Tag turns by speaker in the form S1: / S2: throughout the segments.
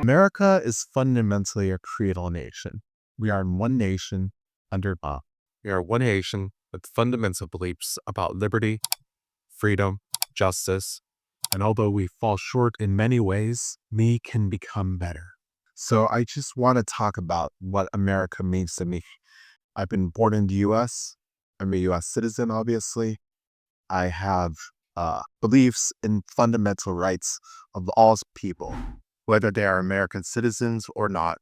S1: America is fundamentally a creedal nation. We are one nation under law. We are one nation with fundamental beliefs about liberty, freedom, justice, and although we fall short in many ways, we can become better. So I just want to talk about what America means to me. I've been born in the US. I'm a US citizen, obviously. I have beliefs in fundamental rights of all people, whether they are American citizens or not.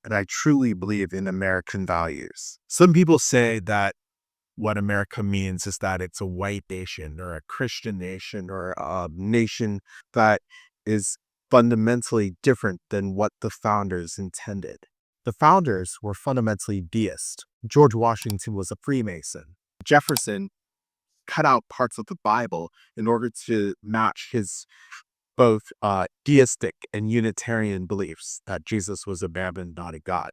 S1: And I truly believe in American values. Some people say that what America means is that it's a white nation or a Christian nation or a nation that is fundamentally different than what the founders intended. The founders were fundamentally deist. George Washington was a Freemason. Jefferson cut out parts of the Bible in order to match his both deistic and Unitarian beliefs that Jesus was a man and not a God.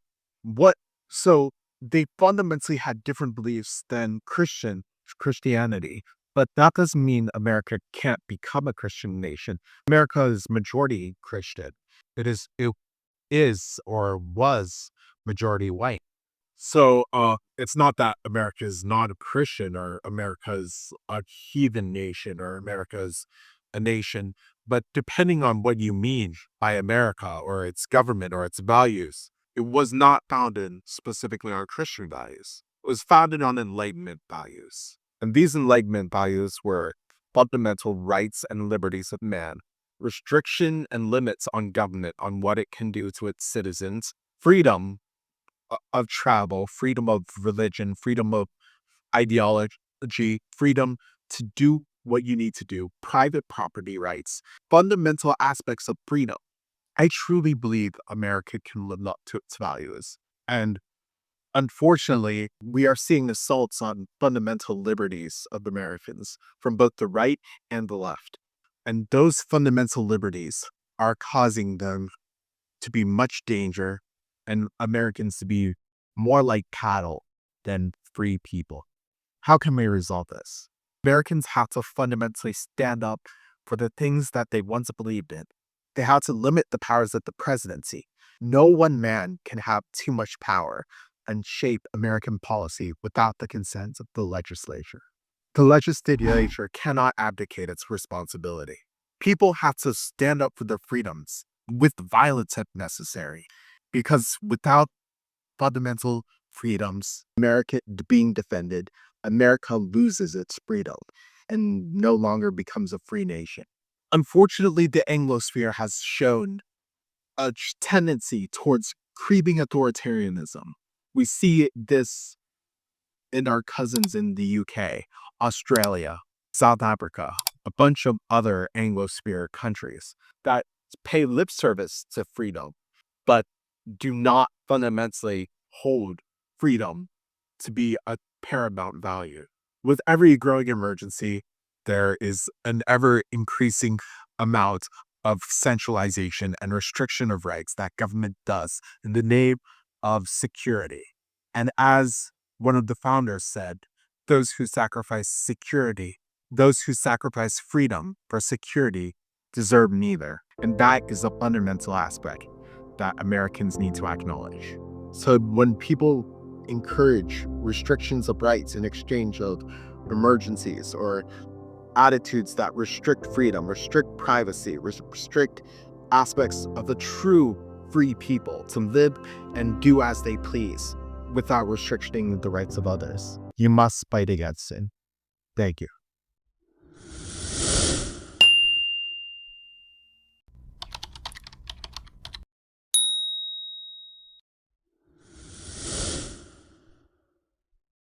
S1: So they fundamentally had different beliefs than Christianity, but that doesn't mean America can't become a Christian nation. America is majority Christian. It is or was majority white. So it's not that America is not a Christian or America's a heathen nation or America's a nation, but depending on what you mean by America or its government or its values, it was not founded specifically on Christian values. It was founded on Enlightenment values. And these Enlightenment values were fundamental rights and liberties of man, restriction and limits on government on what it can do to its citizens, freedom of travel, freedom of religion, freedom of ideology, freedom to do what you need to do, private property rights, fundamental aspects of freedom. I truly believe America can live up to its values. And unfortunately, we are seeing assaults on fundamental liberties of Americans from both the right and the left. And those fundamental liberties are causing them to be much danger and Americans to be more like cattle than free people. How can we resolve this? Americans have to fundamentally stand up for the things that they once believed in. They have to limit the powers of the presidency. No one man can have too much power and shape American policy without the consent of the legislature. The legislature cannot abdicate its responsibility. People have to stand up for their freedoms with violence if necessary, because without fundamental freedoms, America being defended, America loses its freedom and no longer becomes a free nation. Unfortunately, the Anglosphere has shown a tendency towards creeping authoritarianism. We see this in our cousins in the UK, Australia, South Africa, a bunch of other Anglosphere countries that pay lip service to freedom, but do not fundamentally hold freedom to be a paramount value. With every growing emergency, there is an ever increasing amount of centralization and restriction of rights that government does in the name of security. And as one of the founders said, those who sacrifice security, those who sacrifice freedom for security deserve neither. And that is a fundamental aspect that Americans need to acknowledge. So when people encourage restrictions of rights in exchange of emergencies or attitudes that restrict freedom, restrict privacy, restrict aspects of the true free people to live and do as they please without restricting the rights of others, you must fight against it. Thank you.